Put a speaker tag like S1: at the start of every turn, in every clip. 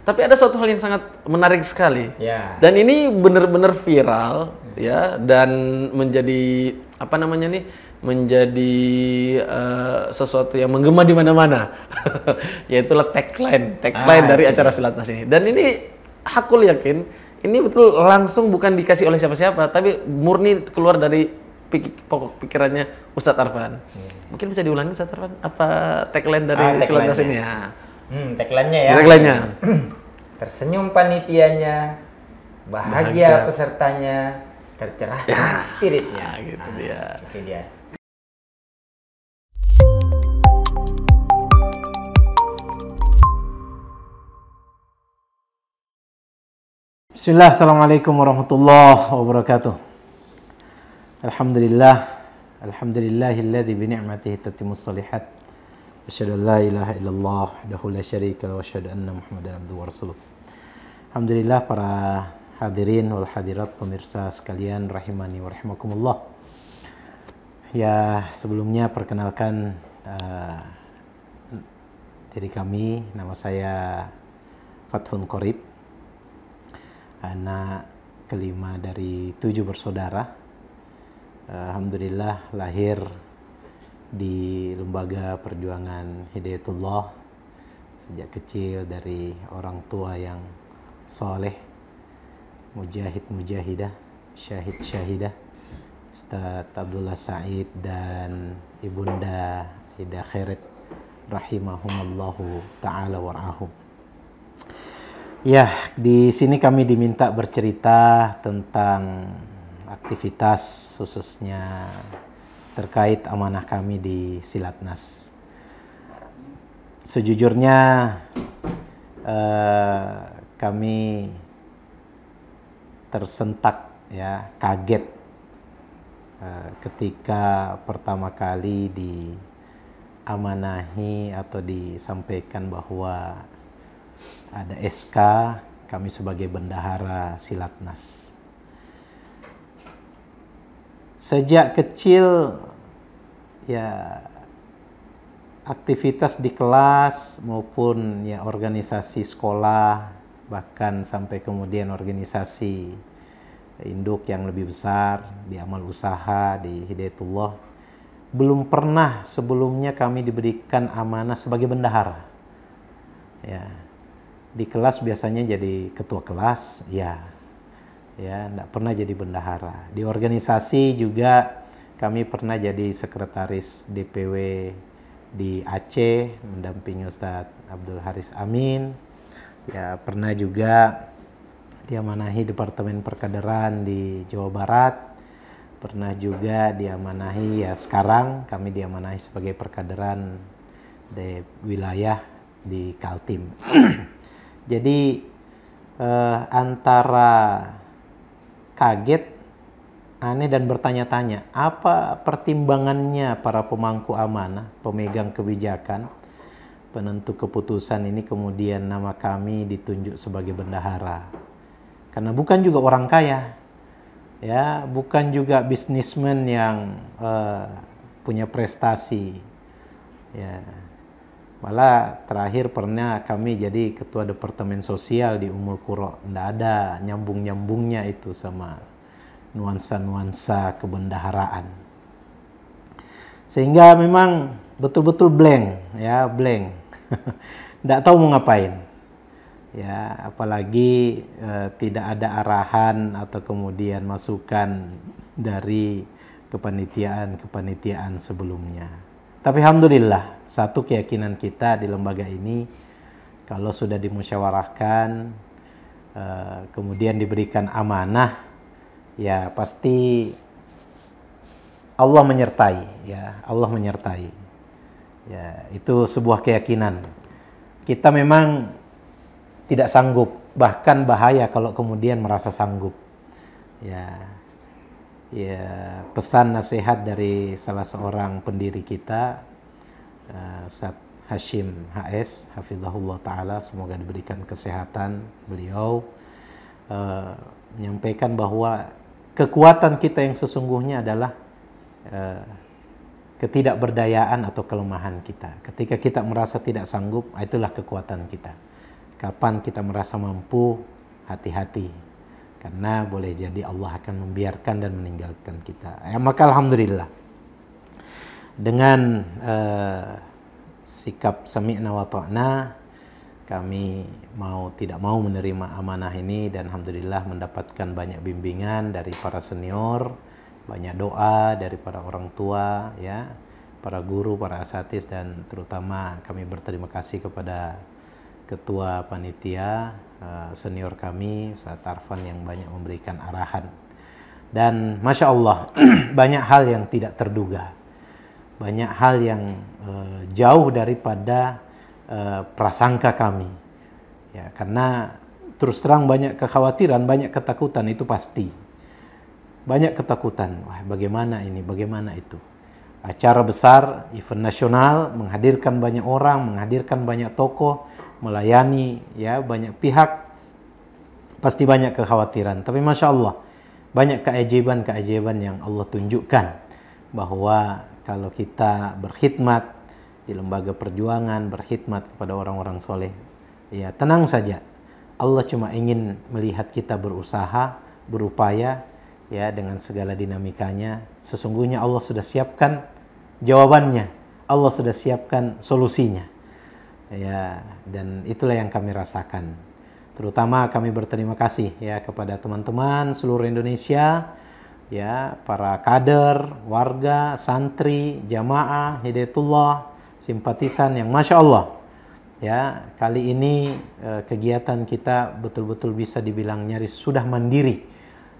S1: Tapi ada suatu hal yang sangat menarik sekali.
S2: Ya.
S1: Dan ini benar-benar viral ya, dan menjadi apa namanya nih? Menjadi sesuatu yang menggema di mana-mana. Yaitulah tagline dari acara Silatnas ini. Dan ini aku yakin ini betul langsung bukan dikasih oleh siapa-siapa, tapi murni keluar dari pokok pikirannya Ustadz Arfan. Mungkin bisa diulangi Ustadz Arfan apa tagline dari Silatnas ini ya?
S2: Tagline-nya ya.
S1: Tagline-nya.
S2: Tersenyum panitianya, bahagia pesertanya, tercerahkan spiritnya.
S1: Gitu dia.
S2: Itu dia.
S3: Bismillah, assalamualaikum warahmatullahi wabarakatuh. Alhamdulillahilladzi bi ni'matihi tatimmus shalihat. Asyhadu an la ilaha illallah wahdahu la syarika lahu wa asyhadu anna Muhammadan abduhu wa rasuluh. Alhamdulillah, para hadirin wal hadirat pemirsa sekalian rahimani wa rahimakumullah. Ya, sebelumnya perkenalkan diri kami, nama saya Fathun Qorib, anak kelima dari 7 bersaudara. Alhamdulillah lahir di lembaga perjuangan Hidayatullah sejak kecil dari orang tua yang soleh, mujahid-mujahidah, syahid-syahidah, Ustadz Abdullah Said dan Ibunda Ida Khairat rahimahumallahu ta'ala warahum. Ya, di sini kami diminta bercerita tentang aktivitas khususnya terkait amanah kami di Silatnas. Sejujurnya kami tersentak ya, kaget ketika pertama kali diamanahi atau disampaikan bahwa ada SK kami sebagai bendahara Silatnas. Sejak kecil ya, aktivitas di kelas maupun ya organisasi sekolah, bahkan sampai kemudian organisasi induk yang lebih besar di amal usaha di Hidayatullah, belum pernah sebelumnya kami diberikan amanah sebagai bendahara. Ya, di kelas biasanya jadi ketua kelas, ya, enggak pernah jadi bendahara. Di organisasi juga kami pernah jadi sekretaris DPW di Aceh mendampingi Ustadz Abdul Haris Amin. Ya, pernah juga diamanahi Departemen Perkaderan di Jawa Barat. Pernah juga diamanahi, ya sekarang kami diamanahi sebagai perkaderan di wilayah di Kaltim. Jadi antara kaget, aneh dan bertanya-tanya, apa pertimbangannya para pemangku amanah, pemegang kebijakan, penentu keputusan ini kemudian nama kami ditunjuk sebagai bendahara. Karena bukan juga orang kaya, ya, bukan juga bisnismen yang punya prestasi, ya. Malah terakhir pernah kami jadi ketua departemen sosial di Ummul Qura. Nggak ada nyambung-nyambungnya itu sama nuansa-nuansa kebendaharaan. Sehingga memang betul-betul blank, ya, blank. Nggak tahu mau ngapain. Ya, apalagi tidak ada arahan atau kemudian masukan dari kepanitiaan sebelumnya. Tapi alhamdulillah, satu keyakinan kita di lembaga ini, kalau sudah dimusyawarahkan, kemudian diberikan amanah, ya pasti Allah menyertai, ya, Allah menyertai. Ya, itu sebuah keyakinan. Kita memang tidak sanggup, bahkan bahaya kalau kemudian merasa sanggup. Ya, pesan nasihat dari salah seorang pendiri kita, Ustadz Hashim HS, hafizahullah ta'ala, semoga diberikan kesehatan. Beliau menyampaikan bahwa kekuatan kita yang sesungguhnya adalah ketidakberdayaan atau kelemahan kita. Ketika kita merasa tidak sanggup, itulah kekuatan kita. kapan kita merasa mampu, hati-hati. Karena boleh jadi Allah akan membiarkan dan meninggalkan kita. Maka alhamdulillah. Dengan sikap sami'na wa ta'na, kami tidak mau menerima amanah ini, dan alhamdulillah mendapatkan banyak bimbingan dari para senior, banyak doa dari para orang tua, ya, para guru, para asatiz, dan terutama kami berterima kasih kepada ketua panitia senior kami Ustaz Arfan yang banyak memberikan arahan. Dan Masya Allah banyak hal yang tidak terduga, banyak hal yang jauh daripada prasangka kami, ya, karena terus terang banyak kekhawatiran, banyak ketakutan, itu pasti banyak ketakutan. Wah, bagaimana ini, bagaimana itu, acara besar, event nasional, menghadirkan banyak orang, menghadirkan banyak tokoh, melayani, ya, banyak pihak, pasti banyak kekhawatiran. Tapi Masya Allah, banyak keajaiban-keajaiban yang Allah tunjukkan, bahwa kalau kita berkhidmat di lembaga perjuangan, berkhidmat kepada orang-orang soleh, ya tenang saja, Allah cuma ingin melihat kita berusaha, berupaya, ya, dengan segala dinamikanya. Sesungguhnya Allah sudah siapkan jawabannya, Allah sudah siapkan solusinya. Ya, dan itulah yang kami rasakan. Terutama kami berterima kasih, ya, kepada teman-teman seluruh Indonesia, ya, para kader, warga, santri, jamaah, hidayatullah, simpatisan yang Masya Allah, ya, kali ini kegiatan kita betul-betul bisa dibilang nyaris sudah mandiri,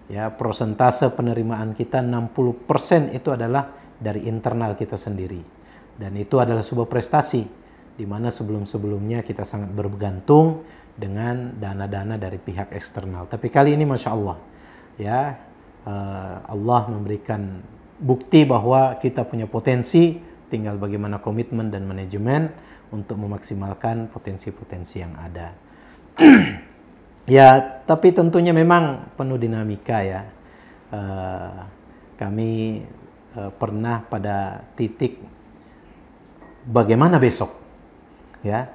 S3: ya. Persentase penerimaan kita 60% itu adalah dari internal kita sendiri, dan itu adalah sebuah prestasi, di mana sebelum-sebelumnya kita sangat bergantung dengan dana-dana dari pihak eksternal. Tapi kali ini Masya Allah, ya, Allah memberikan bukti bahwa kita punya potensi, tinggal bagaimana komitmen dan manajemen untuk memaksimalkan potensi-potensi yang ada. Ya, tapi tentunya memang penuh dinamika, ya. Kami pernah pada titik bagaimana besok, ya.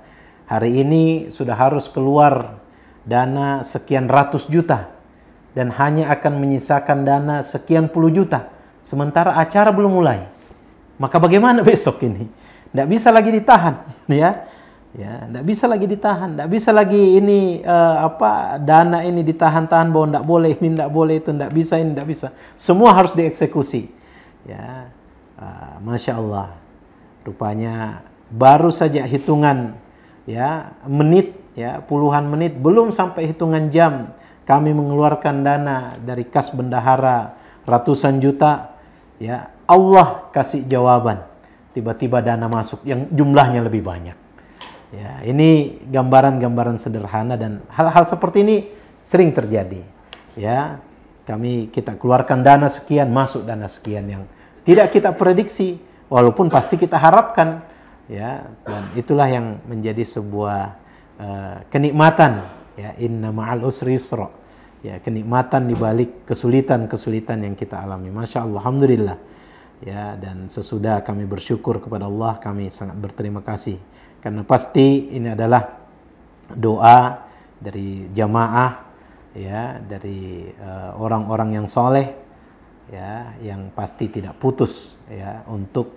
S3: Hari ini sudah harus keluar dana sekian ratus juta dan hanya akan menyisakan dana sekian puluh juta, sementara acara belum mulai. Maka bagaimana besok ini? Tidak bisa lagi ditahan, ya. Ya, tidak bisa lagi ditahan, tidak bisa lagi ini dana ini ditahan-tahan bahwa tidak boleh ini, tidak boleh itu, tidak bisa ini, tidak bisa. Semua harus dieksekusi. Ya, Masya Allah. Rupanya baru saja hitungan, ya, menit, ya, puluhan menit, belum sampai hitungan jam, kami mengeluarkan dana dari kas bendahara ratusan juta, ya. Allah kasih jawaban, tiba-tiba dana masuk yang jumlahnya lebih banyak. Ya, ini gambaran-gambaran sederhana, dan hal-hal seperti ini sering terjadi. Ya, kita keluarkan dana sekian, masuk dana sekian yang tidak kita prediksi, walaupun pasti kita harapkan. Ya, dan itulah yang menjadi sebuah kenikmatan, ya, inna ma'al usri yusra, ya, kenikmatan di balik kesulitan-kesulitan yang kita alami. Masya Allah, alhamdulillah, ya. Dan sesudah kami bersyukur kepada Allah, kami sangat berterima kasih, karena pasti ini adalah doa dari jamaah, ya, dari orang-orang yang soleh, ya, yang pasti tidak putus, ya, untuk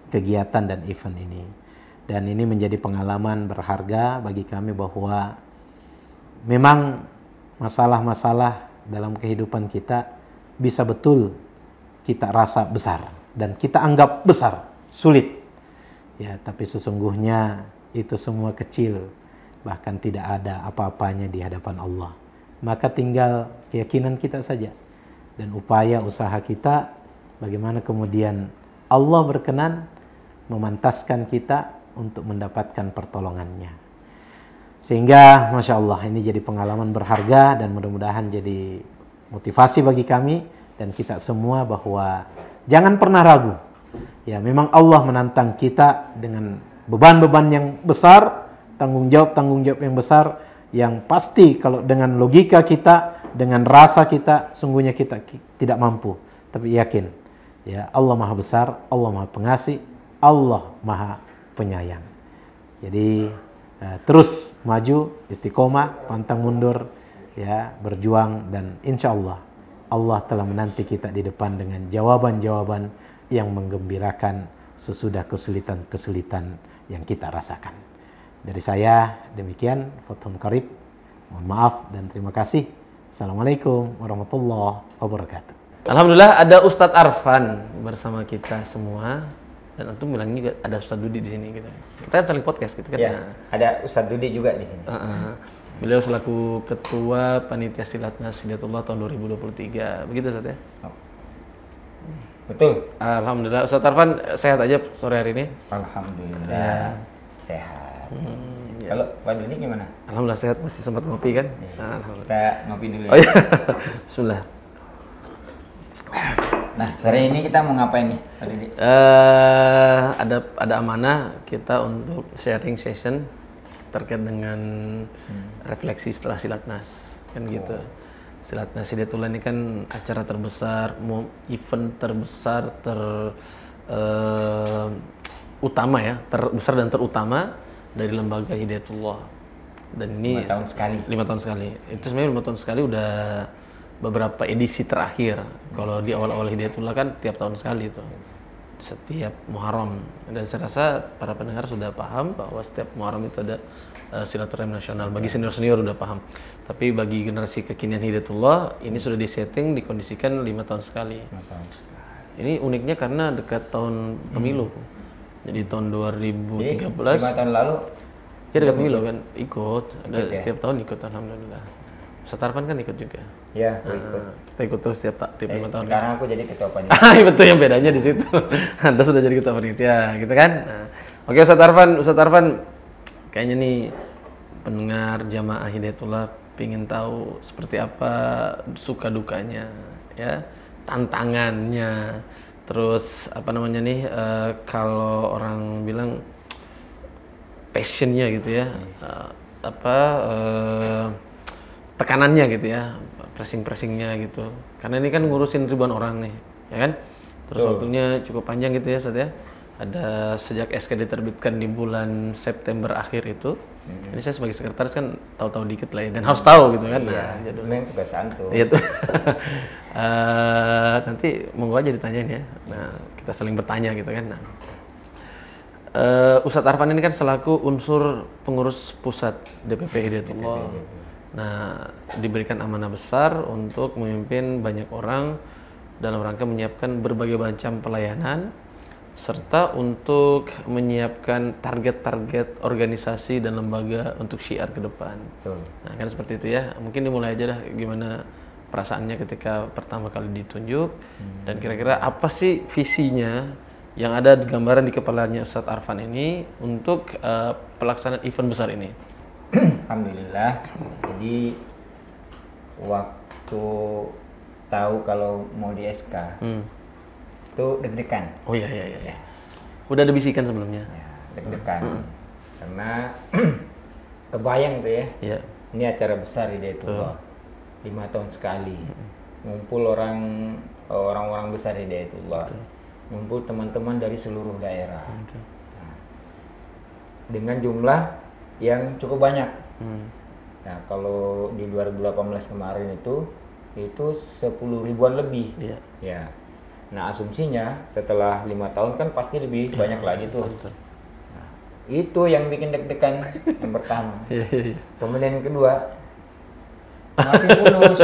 S3: kegiatan dan event ini. Dan ini menjadi pengalaman berharga bagi kami bahwa memang masalah-masalah dalam kehidupan kita bisa betul kita rasa besar dan kita anggap besar, sulit. Ya, tapi sesungguhnya itu semua kecil, bahkan tidak ada apa-apanya di hadapan Allah. Maka tinggal keyakinan kita saja dan upaya usaha kita, bagaimana kemudian Allah berkenan memantaskan kita untuk mendapatkan pertolongannya. Sehingga Masya Allah, ini jadi pengalaman berharga dan mudah-mudahan jadi motivasi bagi kami dan kita semua bahwa jangan pernah ragu. Ya, memang Allah menantang kita dengan beban-beban yang besar, tanggung jawab yang besar, yang pasti kalau dengan logika kita, dengan rasa kita, sungguhnya kita tidak mampu. Tapi yakin, ya, Allah Maha Besar, Allah Maha Pengasih, Allah Maha Penyayang. Jadi terus maju, istiqomah, pantang mundur, ya, berjuang, dan insya Allah Allah telah menanti kita di depan dengan jawaban-jawaban yang menggembirakan sesudah kesulitan-kesulitan yang kita rasakan. Dari saya demikian, Fathun Qarib. Mohon maaf dan terima kasih. Assalamualaikum warahmatullahi wabarakatuh.
S1: Alhamdulillah ada Ustadz Arfan bersama kita semua, dan antum bilang juga ada Ustadz Dudi di sini gitu. Kita kan saling podcast gitu kan.
S2: Ya, ada Ustadz Dudi juga di sini.
S1: Beliau selaku Ketua Panitia Silatnas Hidayatullah tahun 2023. Begitu Ustadz ya?
S2: Betul.
S1: Alhamdulillah. Ustadz Arfan sehat aja sore hari ini?
S2: Alhamdulillah sehat. Kalau Pak Dudi gimana?
S1: Alhamdulillah sehat, masih sempat ngopi kan?
S2: Alhamdulillah. Kita ngopi dulu ya.
S1: Oh iya. Bismillah.
S2: Nah, sore ini kita mau ngapain nih, Pak Dudi?
S1: Ada amanah kita untuk sharing session terkait dengan refleksi setelah Silatnas kan gitu. Silatnas Hidayatullah ini kan acara terbesar, event terbesar utama ya, terbesar dan terutama dari lembaga Hidayatullah. Dan ini
S2: 5 tahun sekali.
S1: 5 tahun sekali. Itu sebenarnya 5 tahun sekali udah beberapa edisi terakhir. Kalau di awal-awal Hidayatullah kan tiap tahun sekali itu. Setiap Muharram. Dan saya rasa para pendengar sudah paham bahwa setiap Muharram itu ada silaturahim nasional. Bagi senior-senior udah paham. Tapi bagi generasi kekinian Hidayatullah ini sudah disetting, dikondisikan 5 tahun sekali.
S2: 5 tahun sekali.
S1: Ini uniknya karena dekat tahun pemilu. Jadi tahun 2013.
S2: Jadi 5 tahun lalu
S1: ya dekat pemilu kan ikut.
S2: Ya?
S1: Setiap tahun ikut alhamdulillah. Ustadz Arfan kan ikut juga.
S2: Ya, ikut.
S1: Kita ikut terus tiap 5 tahun.
S2: Sekarang aku jadi ketua panitia.
S1: Betul, yang bedanya di situ. Anda sudah jadi ketua panitia, gitu kan? Nah, oke Ustadz Arfan, kayaknya nih pendengar jamaah Hidayatullah pingin tahu seperti apa suka dukanya, ya, tantangannya, terus apa namanya nih, kalau orang bilang passionnya gitu ya, tekanannya gitu ya, pressingnya gitu. Karena ini kan ngurusin ribuan orang nih, ya kan? Terus waktunya cukup panjang gitu ya, Ustaz ya. Ada sejak SK diterbitkan di bulan September akhir itu. Ini saya sebagai sekretaris kan tahu-tahu dikit lah ya, dan harus tahu gitu kan.
S2: Iya,
S1: Nah,
S2: jadulnya kebiasaan tuh.
S1: iya tuh. Nanti monggo aja ditanyain ya. Nah, kita saling bertanya gitu kan. Nah, Ustadz Arfan ini kan selaku unsur pengurus pusat DPP Hidayatullah. Nah, diberikan amanah besar untuk memimpin banyak orang dalam rangka menyiapkan berbagai macam pelayanan serta untuk menyiapkan target-target organisasi dan lembaga untuk syiar ke depan.
S2: Betul.
S1: Nah, kan seperti itu ya. Mungkin dimulai aja dah gimana perasaannya ketika pertama kali ditunjuk dan kira-kira apa sih visinya yang ada gambaran di kepalanya Ustadz Arfan ini untuk pelaksanaan event besar ini.
S2: Alhamdulillah. Jadi waktu tahu kalau mau di SK itu deg-degan.
S1: Oh iya. Udah ada bisikan sebelumnya.
S2: Ya, deg-degan. Karena kebayang tuh ya.
S1: Iya.
S2: Ini acara besar di Hidayatullah. 5 tahun sekali. Ngumpul orang-orang besar di Hidayatullah. Ngumpul teman-teman dari seluruh daerah. Nah, dengan jumlah yang cukup banyak. Nah, kalau di 2018 kemarin itu 10 ribuan lebih.
S1: Iya.
S2: Ya. Nah, asumsinya setelah 5 tahun kan pasti lebih banyak lagi tuh. Nah, itu yang bikin deg-degan yang pertama.
S1: Iya.
S2: Kemudian yang kedua, mati mulus.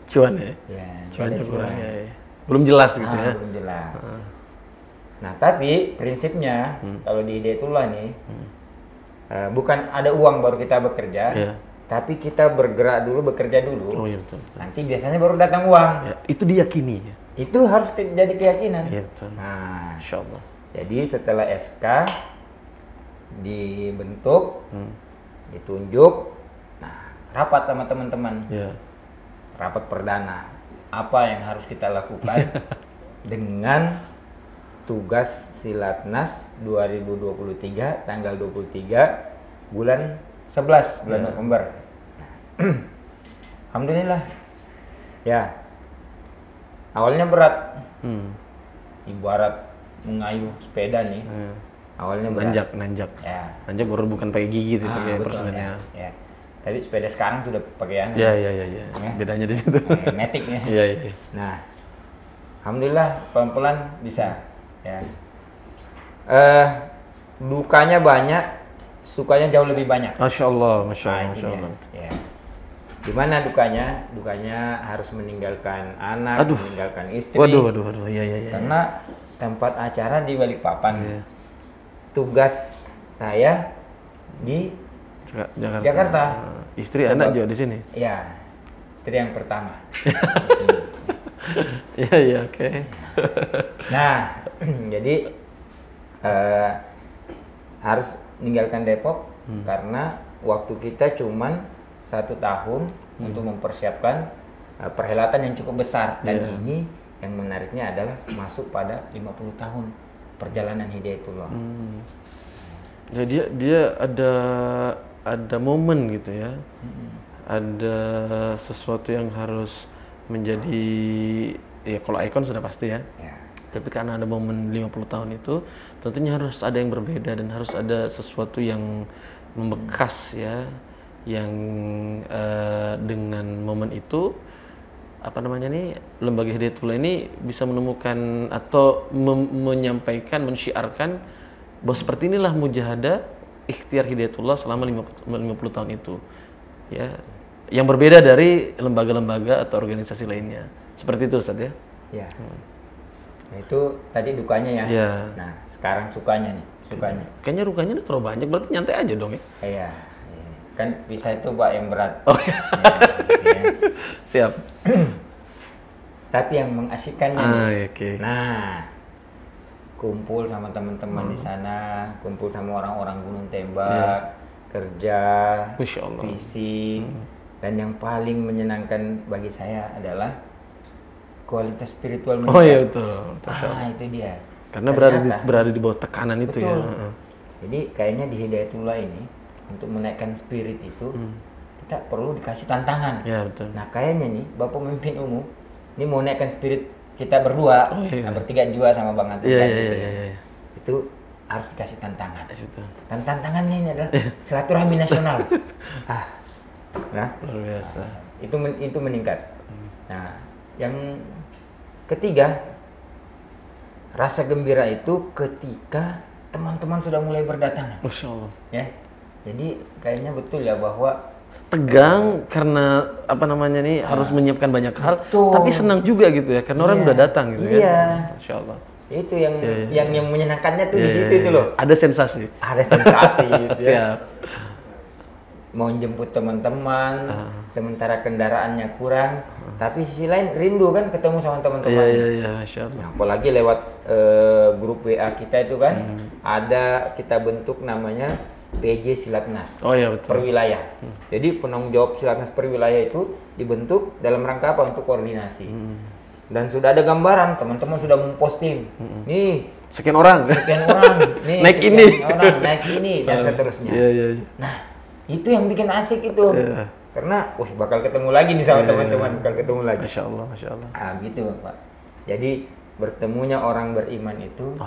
S1: Cuan ya.
S2: Ya,
S1: Cuannya
S2: ada
S1: kurang
S2: cuan.
S1: ya. Belum jelas gitu ya.
S2: Belum jelas. Nah, tapi prinsipnya kalau di Hidayatullah nih, bukan ada uang baru kita bekerja,
S1: Iya.
S2: tapi kita bergerak dulu, bekerja dulu.
S1: Oh iya betul.
S2: Nanti biasanya baru datang uang.
S1: Ya, itu diyakini ya.
S2: Itu harus jadi keyakinan.
S1: Iya betul.
S2: Nah,
S1: Insya Allah.
S2: jadi setelah SK dibentuk, ditunjuk, nah rapat sama teman-teman,
S1: Iya.
S2: rapat perdana. Apa yang harus kita lakukan dengan tugas Silatnas 2023 tanggal 23 bulan 11 bulan November. Alhamdulillah. Ya. Awalnya berat. Ibarat mengayuh sepeda nih. Awalnya berat.
S1: Nanjak.
S2: Ya.
S1: Nanjak baru bukan pakai gigi tuh, pakai
S2: Betul,
S1: persennya.
S2: ya. Tapi sepeda sekarang sudah pakai
S1: Iya. Bedanya di situ.
S2: Matic ya.
S1: Iya.
S2: Nah, alhamdulillah pelan-pelan bisa. Ya. Dukanya banyak, sukanya jauh lebih banyak.
S1: Masya Allah.
S2: Itu dia. Ya. Gimana dukanya? Dukanya harus meninggalkan anak, meninggalkan istri.
S1: Waduh. Iya.
S2: Karena tempat acara di Balikpapan.
S1: Iya.
S2: Tugas saya di Jakarta.
S1: Istri anak juga di sini.
S2: Ya, istri yang pertama.
S1: Iya, oke.
S2: Nah, jadi harus meninggalkan Depok karena waktu kita cuman 1 tahun untuk mempersiapkan perhelatan yang cukup besar. Dan ini yang menariknya adalah masuk pada 50 tahun perjalanan Hidayatullah.
S1: Jadi dia ada momen gitu ya. Ada sesuatu yang harus menjadi, ya kalau ikon sudah pasti ya. Tapi karena ada momen 50 tahun itu, tentunya harus ada yang berbeda dan harus ada sesuatu yang membekas ya, yang dengan momen itu Lembaga Hidayatullah ini bisa menemukan atau menyampaikan, mensyiarkan bahwa seperti inilah mujahadah ikhtiar Hidayatullah selama 50 tahun itu. Ya, yang berbeda dari lembaga-lembaga atau organisasi lainnya. Seperti itu Ustaz ya?
S2: Ya. Nah, itu tadi dukanya ya.
S1: Ya.
S2: Nah, sekarang sukanya nih,
S1: Kayaknya rukanya udah terlalu banyak, berarti nyantai aja dong ya?
S2: Iya. Kan bisa itu Pak yang berat.
S1: Oh iya. Siap.
S2: Tapi yang mengasyikkannya
S1: okay.
S2: Nah, kumpul sama teman-teman di sana, kumpul sama orang-orang Gunung Tembak, kerja,
S1: Masya Allah.
S2: fisik, dan yang paling menyenangkan bagi saya adalah kualitas spiritual meningkat.
S1: Oh iya betul.
S2: Itu dia.
S1: Karena berada di bawah tekanan itu ya.
S2: Jadi kayaknya di Hidayatullah ini untuk menaikkan spirit itu kita perlu dikasih tantangan.
S1: Ya betul.
S2: Nah kayaknya nih Bapak Pemimpin Umum ini mau naikkan spirit kita berdua, bertiga juga sama Bang Anton.
S1: Iya.
S2: Itu harus dikasih tantangan.
S1: Itu.
S2: Dan tantangannya ini adalah silaturahmi nasional. Nah,
S1: luar biasa.
S2: Itu meningkat. Nah, yang ketiga, rasa gembira itu ketika teman-teman sudah mulai berdatangan.
S1: Masya Allah.
S2: Ya. Jadi kayaknya betul ya bahwa
S1: tegang karena harus menyiapkan banyak hal, tapi senang juga gitu ya karena orang udah datang gitu kan. Masya Allah.
S2: Itu yang menyenangkannya tuh di situ itu loh.
S1: Ada sensasi.
S2: Gitu ya.
S1: Siap.
S2: Mau jemput teman-teman, sementara kendaraannya kurang, tapi sisi lain rindu kan ketemu sama teman-teman.
S1: Iya, Masya Allah.
S2: Apalagi lewat grup WA kita itu kan ada kita bentuk namanya PJ Silatnas.
S1: Oh iya betul.
S2: Per wilayah. Jadi penanggung jawab Silatnas per wilayah itu dibentuk dalam rangka apa? Untuk koordinasi. Dan sudah ada gambaran, teman-teman sudah memposting. Nih,
S1: sekian orang,
S2: nih
S1: naik
S2: ini dan seterusnya.
S1: Iya.
S2: Nah, itu yang bikin asik itu. Karena bakal ketemu lagi nih sama teman-teman, bakal ketemu lagi.
S1: Masya Allah.
S2: Gitu, Pak. Jadi bertemunya orang beriman itu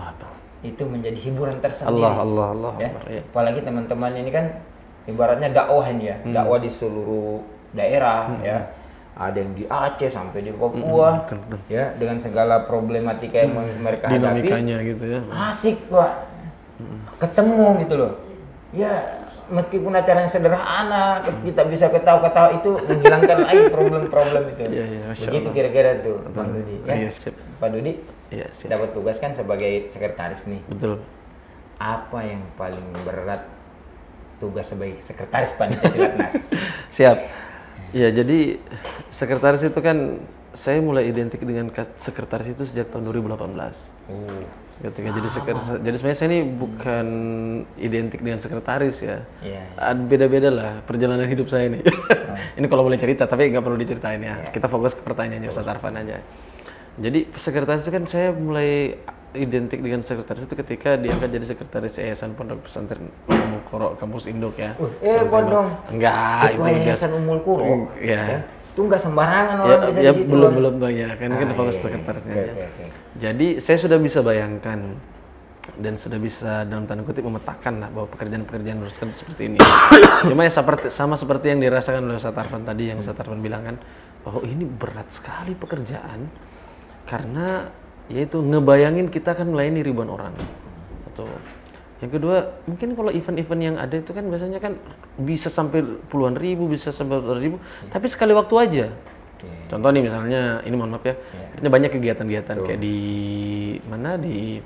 S2: itu menjadi hiburan tersendiri.
S1: Allah.
S2: Ya? Apalagi teman-teman ini kan ibaratnya dakwah ini ya, dakwah di seluruh daerah ya. Ada yang di Aceh sampai di Papua, ya dengan segala problematika yang mereka hadapi.
S1: Dinamikanya gitu ya.
S2: Asik Pak, ketemu gitu loh. Ya meskipun acaranya sederhana, kita bisa ketawa-ketawa itu menghilangkan lagi problem-problem itu. Begitu kira-kira tuh, Bang Dudi. Ya, Pak Dudi.
S1: Iya,
S2: dapat tugas kan sebagai sekretaris nih.
S1: Betul.
S2: Apa yang paling berat tugas sebagai sekretaris panitia Silatnas?
S1: Siap. Ya, jadi sekretaris itu kan saya mulai identik dengan sekretaris itu sejak tahun 2018. Ketika jadi sekretaris, jadi sebenarnya saya ini bukan identik dengan sekretaris ya. Beda-beda lah perjalanan hidup saya ini. Ini kalau boleh cerita, tapi nggak perlu diceritain ya. Kita fokus ke pertanyaannya Ustaz Arfan aja. Jadi sekretaris itu kan saya mulai identik dengan sekretaris itu ketika diangkat jadi sekretaris Yayasan Pondok Pesantren Ummul Qura Kampus Induk ya.
S2: Pondok.
S1: Enggak,
S2: itu Yayasan Ummul Qura.
S1: Ya.
S2: Itu nggak sembarangan orang bisa di situ.
S1: Belum ya, kan kita fokus sekretarisnya.
S2: Okay.
S1: Jadi saya sudah bisa bayangkan dan sudah bisa dalam tanda kutip memetakan lah bahwa pekerjaan-pekerjaan harus seperti ini. Cuma ya sama seperti yang dirasakan oleh Ustadz Arfan tadi, yang Ustadz Arfan bilang kan, bahwa ini berat sekali pekerjaan karena yaitu ngebayangin kita akan melayani ribuan orang. Atau yang kedua, mungkin kalau event-event yang ada itu kan biasanya kan bisa sampai puluhan ribu, bisa sampai ratusan ribu, tapi sekali waktu aja. Contoh nih misalnya, ini mohon maaf ya, artinya banyak kegiatan-kegiatan kayak di mana di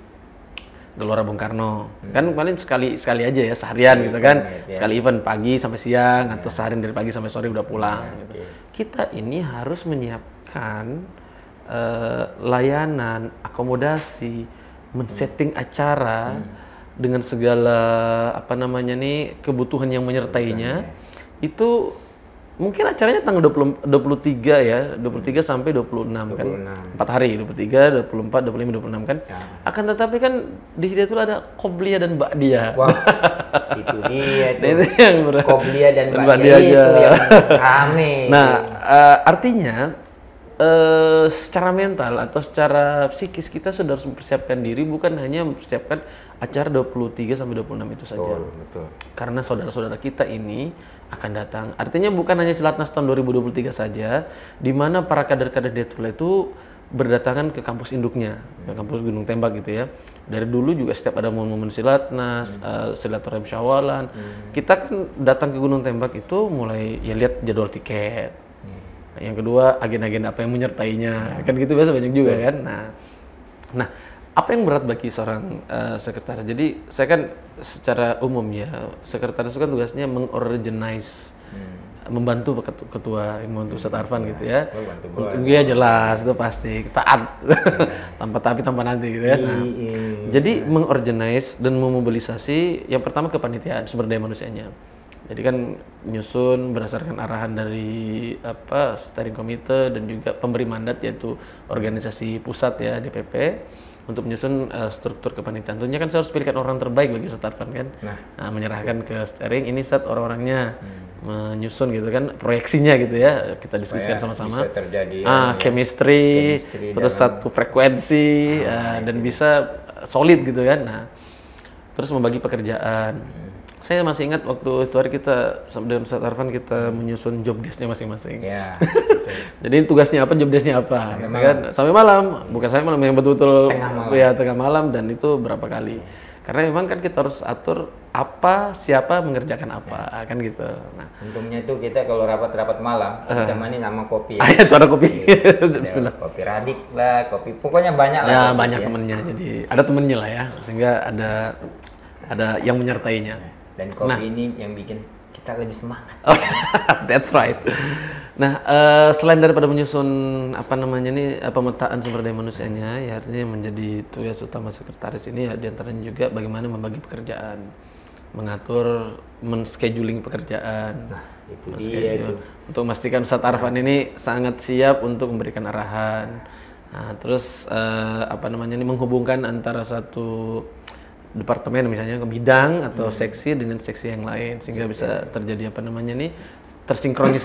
S1: Gelora Bung Karno, kan paling sekali aja ya, seharian gitu kan, sekali event pagi sampai siang atau seharian dari pagi sampai sore udah pulang. Gitu. Kita ini harus menyiapkan layanan, akomodasi, men-setting acara dengan segala kebutuhan yang menyertainya. Itu mungkin acaranya tanggal 23 ya, 23 sampai 26 kan. 4 hari, 23, 24, 25, 26 kan. Ya. Akan tetapi kan di Hidayatul ada Qobliyah dan Ba'diyah.
S2: Wah, itu dia tuh.
S1: Itu yang
S2: Qobliyah dan Ba'diyah itu yang rame.
S1: Nah, artinya secara mental atau secara psikis kita sudah harus mempersiapkan diri, bukan hanya mempersiapkan acara 23 sampai 26 itu saja.
S2: Betul.
S1: Karena saudara-saudara kita ini akan datang. Artinya bukan hanya Silatnas tahun 2023 saja, di mana para kader-kader Hidayatul itu berdatangan ke kampus induknya, ke kampus Gunung Tembak gitu ya. Dari dulu juga setiap ada momen-momen Silatnas, silaturahim Syawalan, kita kan datang ke Gunung Tembak itu mulai ya lihat jadwal tiket. Yang kedua, agenda-agenda apa yang menyertainya, kan gitu biasa banyak juga kan. Nah, apa yang berat bagi seorang sekretaris? Jadi saya kan secara umum ya, sekretaris itu kan tugasnya mengorganize, membantu ketua, membantu Ustadz Arfan gitu ya. Iya jelas, itu pasti taat, tanpa tapi tanpa nanti gitu ya. Nah, jadi mengorganize dan memobilisasi yang pertama kepanitiaan, sumber daya manusianya. Jadi kan nyusun berdasarkan arahan dari steering committee dan juga pemberi mandat yaitu organisasi pusat ya DPP untuk menyusun struktur kepanitiaan. Tentunya kan saya harus pilihkan orang terbaik bagi Ustadz Arfan kan. Nah, menyerahkan ke steering ini orang-orangnya menyusun gitu kan proyeksinya gitu ya. Kita diskusikan sama-sama.
S2: Bisa terjadi
S1: chemistry terus satu frekuensi dan bisa solid gitu kan. Nah, terus membagi pekerjaan. Saya masih ingat waktu itu hari kita dengan Ustadz Arfan kita menyusun job desk-nya masing-masing.
S2: Ya,
S1: jadi tugasnya apa, job desk-nya apa, gitu kan? Sampai malam, bukan sampai malam yang betul-betul tengah malam dan itu berapa kali. Karena memang kan kita harus atur siapa mengerjakan apa, kan gitu. Nah,
S2: untungnya itu kita kalau rapat-rapat malam ditemani sama kopi.
S1: Itu ada kopi.
S2: Bismillah. Kopi Radik lah, kopi pokoknya banyak lah.
S1: Ya banyak temennya, jadi ada temennya lah ya, sehingga ada yang menyertainya.
S2: Dan kopi ini yang bikin kita lebih semangat.
S1: That's right. Nah, selain daripada menyusun pemetaan sumber daya manusianya, ya artinya menjadi tugas utama sekretaris ini ya diantaranya juga bagaimana membagi pekerjaan, mengatur, men-scheduling pekerjaan.
S2: Nah, itu dia itu.
S1: Untuk memastikan Ustadz Arfan ini sangat siap untuk memberikan arahan. Nah, terus menghubungkan antara satu departemen misalnya ke bidang atau seksi dengan seksi yang lain sehingga bisa terjadi tersinkron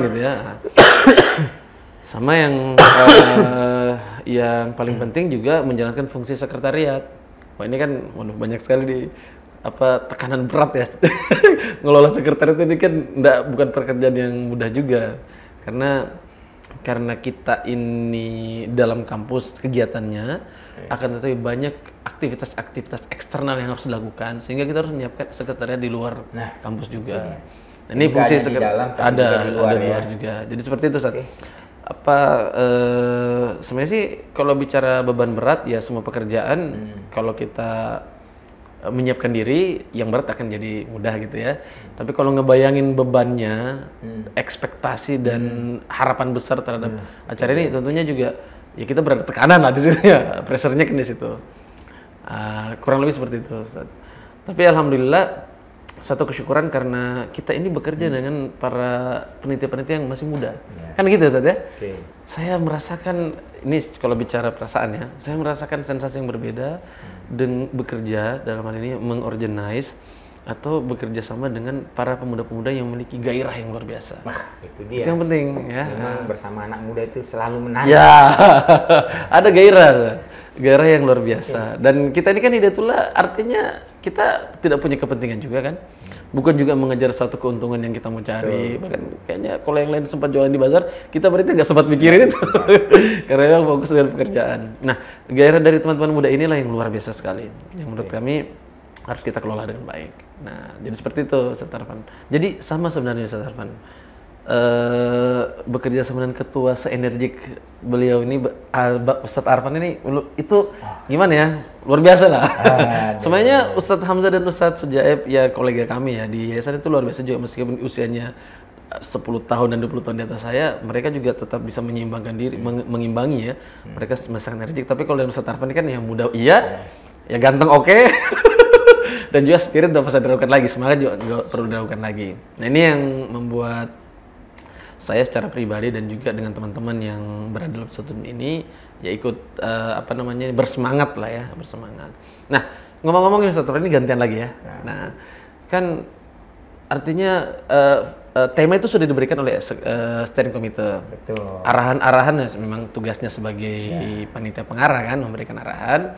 S1: gitu ya. Sama yang paling penting juga menjalankan fungsi sekretariat. Wah ini kan banyak sekali tekanan berat ya. Ngelola sekretariat ini kan bukan pekerjaan yang mudah juga karena kita ini dalam kampus kegiatannya akan tetapi banyak aktivitas eksternal yang harus dilakukan sehingga kita harus menyiapkan sekretariat di luar kampus juga. Nah, ini fungsi sekretariat ada di luar juga. Jadi seperti itu Ustaz. Sebenarnya sih kalau bicara beban berat ya semua pekerjaan kalau kita menyiapkan diri yang berat akan jadi mudah gitu ya. Tapi kalau ngebayangin bebannya, ekspektasi dan harapan besar terhadap acara ini tentunya juga ya kita berada tekanan lah di situ ya, pressure-nya kan di situ. Kurang lebih seperti itu, Ustaz. Tapi alhamdulillah satu kesyukuran karena kita ini bekerja dengan para peneliti-peneliti yang masih muda. Kan gitu Ustaz ya? Saya merasakan ini kalau bicara perasaan ya, saya merasakan sensasi yang berbeda dengan bekerja dalam hal ini mengorganize atau bekerja sama dengan para pemuda-pemuda yang memiliki gairah yang luar biasa.
S2: Itu dia.
S1: Itu yang penting ya.
S2: Memang bersama anak muda itu selalu menarik.
S1: Ya, ada gairah. gairah yang luar biasa. Dan kita ini kan Hidayatullah artinya kita tidak punya kepentingan juga kan. Bukan juga mengejar satu keuntungan yang kita mau cari. Bahkan kayaknya kalau yang lain sempat jualan di bazar, kita berarti nggak sempat mikirin itu. Karena memang fokus dengan pekerjaan. Nah, gairah dari teman-teman muda inilah yang luar biasa sekali. Yang menurut kami harus kita kelola dengan baik. Nah, jadi seperti itu Ustaz Arfan. Jadi sama sebenarnya Ustaz Arfan. Bekerja sama dengan ketua seenergik beliau ini, Ustadz Arfan ini itu gimana ya, luar biasa lah. Sebenarnya Ustadz Hamzah dan Ustadz Sujaib ya kolega kami ya di yayasan itu luar biasa juga, meskipun usianya 10 tahun dan 20 tahun di atas saya, mereka juga tetap bisa menyeimbangkan diri, mengimbangi ya. Mereka masih sangat energik. Tapi kalau yang Ustadz Arfan ini kan yang muda iya, ya ganteng oke. Dan juga spirit udah bisa diragukan lagi, semangat juga perlu diragukan lagi. Nah ini yang membuat saya secara pribadi dan juga dengan teman-teman yang berada dalam satu ini ya ikut bersemangat lah ya, bersemangat. Nah, ngomong-ngomongin satu ini gantian lagi ya. Nah, kan artinya tema itu sudah diberikan oleh steering committee.
S2: Betul.
S1: Arahan-arahan ya, memang tugasnya sebagai panitia pengarah kan, memberikan arahan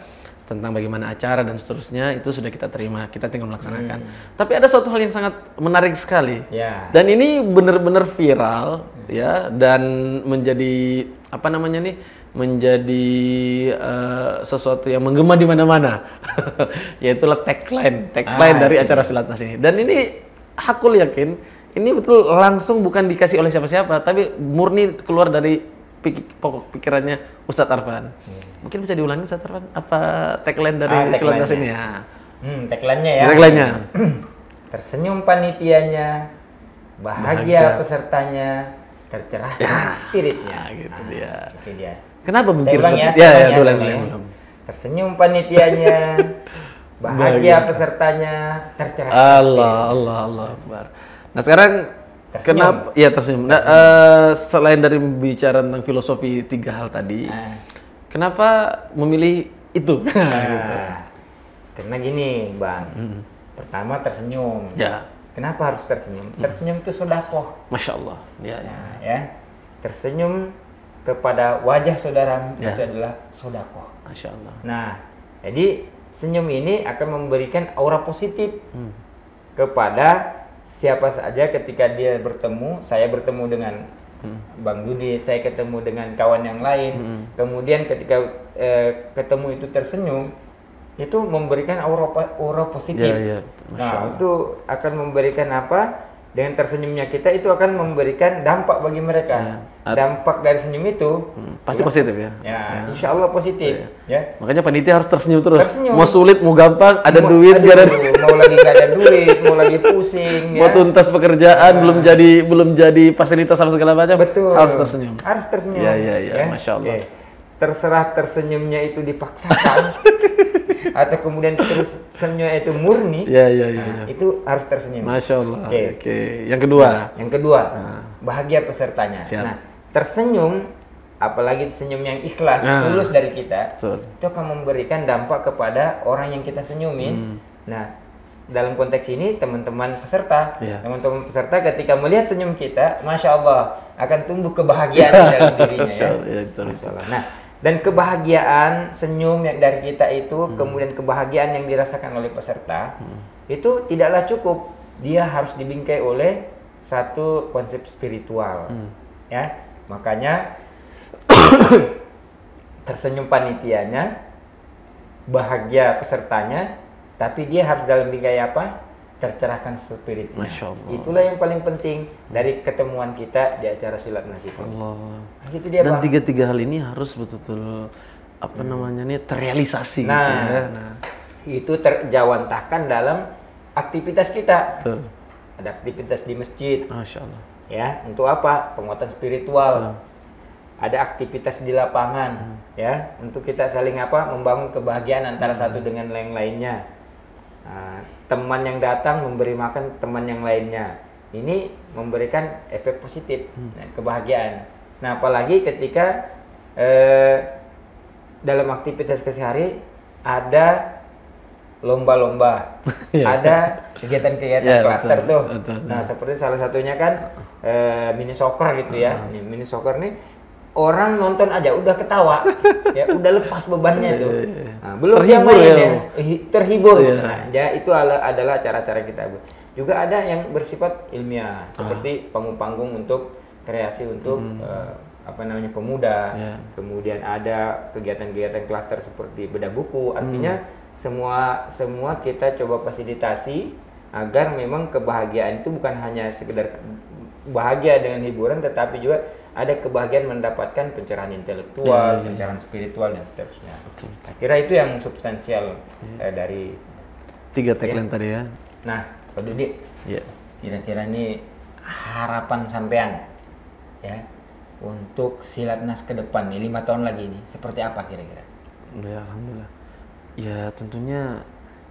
S1: tentang bagaimana acara dan seterusnya, itu sudah kita terima, kita tinggal melaksanakan. Tapi ada suatu hal yang sangat menarik sekali, dan ini benar-benar viral, ya, dan menjadi menjadi sesuatu yang menggema di mana-mana, yaitu tagline dari acara Silatnas ini. Dan ini aku yakin ini betul langsung bukan dikasih oleh siapa-siapa, tapi murni keluar dari pokok pikirannya Ustadz Arfan. Mungkin bisa diulangi Ustadz Arfan, apa tagline dari Silatnas ini ya?
S2: Tagline-nya ya.
S1: Tagline-nya.
S2: Tersenyum panitianya, bahagia pesertanya, tercerahkan spiritnya.
S1: Gitu dia.
S2: Itu dia.
S1: Kenapa
S2: Saya ulang ya,
S1: belum.
S2: Tersenyum panitianya, bahagia pesertanya, tercerahkan spiritnya.
S1: Allah Akbar. Nah sekarang kenapa ya tersenyum? Nah, selain dari bicara tentang filosofi 3 hal tadi, kenapa memilih itu? Gitu.
S2: Karena gini, Bang. Pertama tersenyum.
S1: Ya.
S2: Kenapa harus tersenyum? Tersenyum itu sedekah.
S1: Masya Allah. Ya.
S2: Ya. Tersenyum kepada wajah saudaramu itu adalah sedekah.
S1: Masya Allah.
S2: Nah, jadi senyum ini akan memberikan aura positif kepada siapa saja ketika dia bertemu, saya bertemu dengan Bang Dudi, saya ketemu dengan kawan yang lain, kemudian ketika ketemu itu tersenyum, itu memberikan aura positif. Nah, itu akan memberikan apa? Dengan tersenyumnya kita itu akan memberikan dampak bagi mereka. Dampak dari senyum itu
S1: pasti positif ya.
S2: Insya Allah positif. Ya.
S1: Makanya panitia harus tersenyum terus.
S2: Tersenyum.
S1: Mau sulit, mau gampang, ada duit, gak ada duit.
S2: Mau lagi gak ada duit, mau lagi pusing.
S1: Mau tuntas pekerjaan, belum jadi fasilitas sama segala macam.
S2: Betul.
S1: Harus tersenyum.
S2: Harus tersenyum.
S1: Ya. Masya Allah.
S2: Terserah tersenyumnya itu dipaksakan atau kemudian terus senyumnya itu murni. Itu harus tersenyum.
S1: Masya Allah. Oke. Yang kedua.
S2: Bahagia pesertanya.
S1: Siap.
S2: Nah, tersenyum, apalagi senyum yang ikhlas, tulus dari kita, itu akan memberikan dampak kepada orang yang kita senyumin. Nah, dalam konteks ini teman-teman peserta ketika melihat senyum kita, Masya Allah, akan tumbuh kebahagiaan di dalam dirinya ya. Masya Allah. Nah, dan kebahagiaan senyum yang dari kita itu, kemudian kebahagiaan yang dirasakan oleh peserta, itu tidaklah cukup. Dia harus dibingkai oleh satu konsep spiritual. Ya, makanya tersenyum panitianya, bahagia pesertanya, tapi dia harus dalam bingkai apa? Tercerahkan spiritnya.
S1: Masya Allah.
S2: Itulah yang paling penting dari ketemuan kita di acara Silatnas itu.
S1: Allah.
S2: Nah, gitu dia,
S1: dan
S2: Bang.
S1: tiga hal ini harus betul-betul terrealisasi.
S2: Nah,
S1: gitu ya.
S2: itu terjawantahkan dalam aktivitas kita.
S1: Betul.
S2: Ada aktivitas di masjid.
S1: Masya Allah.
S2: Ya, untuk apa? Penguatan spiritual. Ada aktivitas di lapangan, ya, untuk kita saling membangun kebahagiaan antara satu dengan yang lainnya. Teman yang datang memberi makan teman yang lainnya. Ini memberikan efek positif, kebahagiaan. Nah, apalagi ketika dalam aktivitas kesehari ada lomba-lomba, ada kegiatan-kegiatan klaster tuh. Betul. Nah, seperti salah satunya kan mini soccer gitu ya. Mini soccer nih orang nonton aja udah ketawa, ya udah lepas bebannya tuh. Nah, belum
S1: Terhibur
S2: dia main
S1: ya.
S2: terhibur.
S1: Iya.
S2: Nah, ya itu adalah cara-cara kita. Juga ada yang bersifat ilmiah, seperti panggung-panggung untuk kreasi untuk pemuda.
S1: Iya.
S2: Kemudian ada kegiatan-kegiatan klaster seperti bedah buku. Artinya semua kita coba fasilitasi agar memang kebahagiaan itu bukan hanya sekedar bahagia dengan hiburan, tetapi juga ada kebahagiaan mendapatkan pencerahan intelektual, pencerahan spiritual dan seterusnya. Saya kira itu yang substansial dari
S1: 3 tagline tadi ya.
S2: Nah, Pak Dudi, kira-kira ini harapan sampean ya untuk Silatnas ke depan nih 5 tahun lagi ini seperti apa kira-kira?
S1: Ya, alhamdulillah. Ya tentunya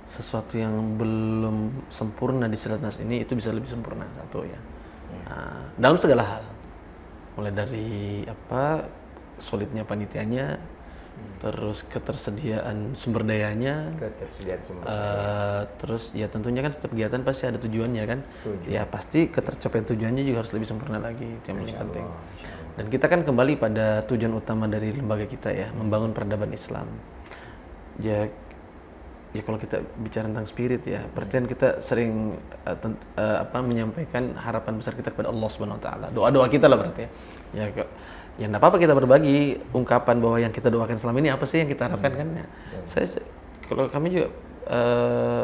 S1: sesuatu yang belum sempurna di Silatnas ini itu bisa lebih sempurna satu ya. Nah, dalam segala hal. Mulai dari solidnya panitianya, terus ketersediaan sumber dayanya, terus ya tentunya kan setiap kegiatan pasti ada tujuannya kan. Ya pasti ketercapaian tujuannya juga harus lebih sempurna lagi, itu yang paling penting. Dan kita kan kembali pada tujuan utama dari lembaga kita ya, membangun peradaban Islam. Ya kalau kita bicara tentang spirit ya, berarti kita sering menyampaikan harapan besar kita kepada Allah Subhanahu wa taala. Doa-doa kita lah berarti ya. Ya enggak apa-apa kita berbagi ungkapan bahwa yang kita doakan selama ini apa sih yang kita harapkan kan ya. Kalau kami juga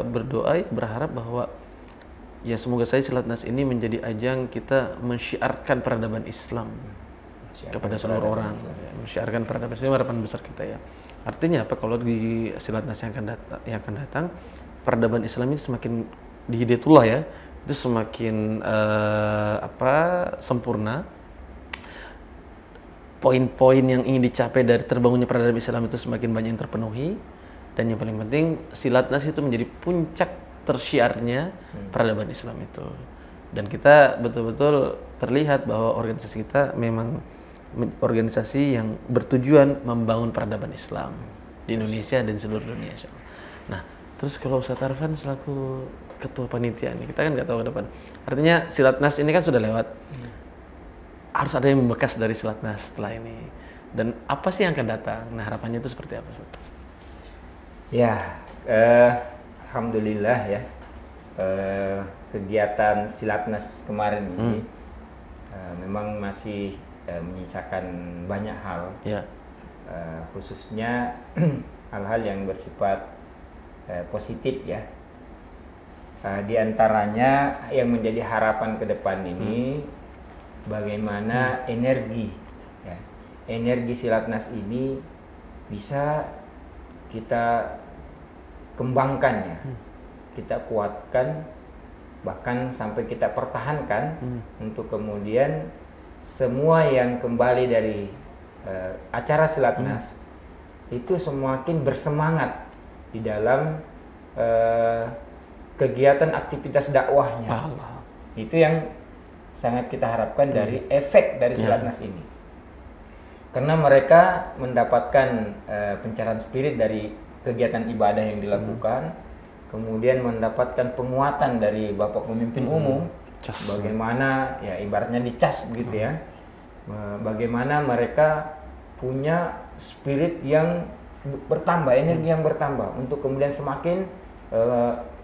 S1: berdoa ya, berharap bahwa ya semoga Silatnas ini menjadi ajang kita mensyiarkan peradaban Islam kepada seluruh orang. Ya, mensyiarkan peradaban Islam, harapan besar kita ya. Artinya apa? Kalau di Silatnas yang akan datang, peradaban Islam ini semakin di Hidayatullah ya, itu semakin sempurna. Poin-poin yang ingin dicapai dari terbangunnya peradaban Islam itu semakin banyak yang terpenuhi, dan yang paling penting Silatnas itu menjadi puncak tersiarnya peradaban Islam itu. Dan kita betul-betul terlihat bahwa organisasi kita memang organisasi yang bertujuan membangun peradaban Islam di Indonesia dan seluruh dunia, insya Allah. Nah, terus kalau Ustaz Arfan selaku ketua panitia nih, kita kan nggak tahu ke depan. Artinya Silatnas ini kan sudah lewat. Harus ada yang membekas dari Silatnas setelah ini. Dan apa sih yang akan datang? Nah, harapannya itu seperti apa, Ustaz?
S2: Ya, alhamdulillah ya. Kegiatan Silatnas kemarin ini memang masih menyisakan banyak hal, khususnya hal-hal yang bersifat positif ya. Di antaranya yang menjadi harapan ke depan ini bagaimana energi Silatnas ini bisa kita kembangkan ya, kita kuatkan, bahkan sampai kita pertahankan untuk kemudian semua yang kembali dari acara Silatnas itu semakin bersemangat di dalam kegiatan aktivitas dakwahnya. Itu yang sangat kita harapkan dari efek dari Silatnas ini. Karena mereka mendapatkan pencerahan spirit dari kegiatan ibadah yang dilakukan, kemudian mendapatkan penguatan dari Bapak Pemimpin Umum. Bagaimana ya ibaratnya dicas begitu ya, bagaimana mereka punya spirit yang bertambah, energi yang bertambah untuk kemudian semakin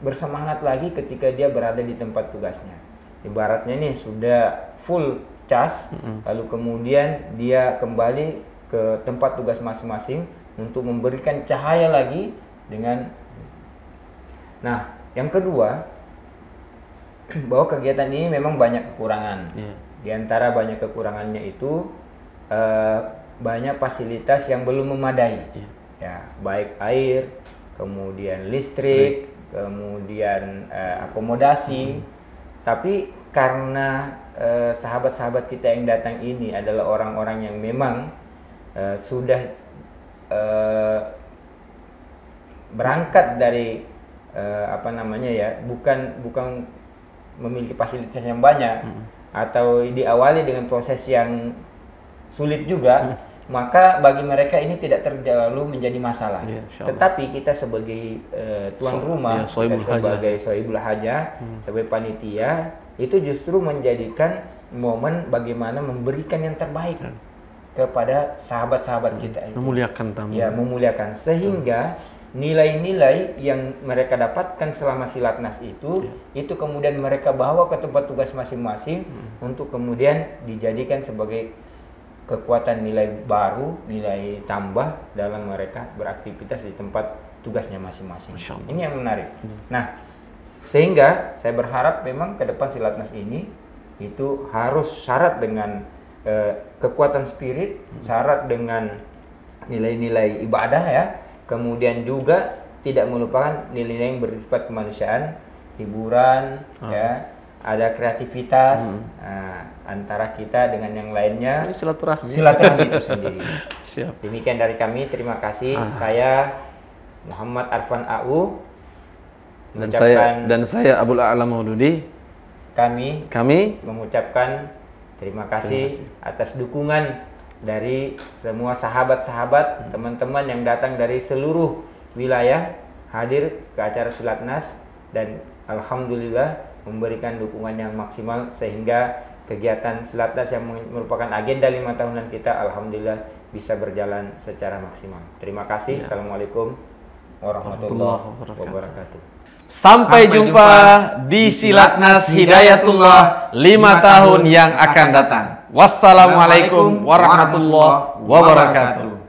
S2: bersemangat lagi ketika dia berada di tempat tugasnya. Ibaratnya nih sudah full cas, lalu kemudian dia kembali ke tempat tugas masing-masing untuk memberikan cahaya lagi dengan. Nah, yang kedua, bahwa kegiatan ini memang banyak kekurangan. Di antara banyak kekurangannya itu banyak fasilitas yang belum memadai. Ya, baik air, kemudian listrik, kemudian akomodasi. Tapi karena sahabat-sahabat kita yang datang ini adalah orang-orang yang memang sudah berangkat dari bukan memiliki fasilitas yang banyak atau diawali dengan proses yang sulit juga, maka bagi mereka ini tidak terlalu menjadi masalah. Tetapi kita sebagai tuan rumah, kita sebagai Sohibul Hajah, sebagai panitia, itu justru menjadikan momen bagaimana memberikan yang terbaik kepada sahabat-sahabat kita itu.
S1: Memuliakan tamu.
S2: Ya, memuliakan, sehingga nilai-nilai yang mereka dapatkan selama Silatnas itu kemudian mereka bawa ke tempat tugas masing-masing untuk kemudian dijadikan sebagai kekuatan nilai baru, nilai tambah dalam mereka beraktivitas di tempat tugasnya masing-masing. Ini yang menarik. Nah, sehingga saya berharap memang ke depan Silatnas ini itu harus syarat dengan kekuatan spirit, syarat dengan nilai-nilai ibadah ya, kemudian juga tidak melupakan nilai-nilai yang bersifat kemanusiaan, hiburan, ya, ada kreativitas antara kita dengan yang lainnya.
S1: Ini silaturahmi.
S2: Silaturahmi itu sendiri.
S1: Siap.
S2: Demikian dari kami, terima kasih. Saya Muhammad Arfan AU
S1: dan saya Abul A'la Maududi. Kami
S2: mengucapkan terima kasih atas dukungan dari semua sahabat-sahabat, teman-teman yang datang dari seluruh wilayah hadir ke acara Silatnas dan alhamdulillah memberikan dukungan yang maksimal sehingga kegiatan Silatnas yang merupakan agenda 5 tahunan kita alhamdulillah bisa berjalan secara maksimal. Terima kasih. Assalamualaikum warahmatullahi wabarakatuh.
S1: Sampai jumpa di Silatnas Hidayatullah 5 tahun yang akan datang. Wassalamualaikum warahmatullahi wabarakatuh.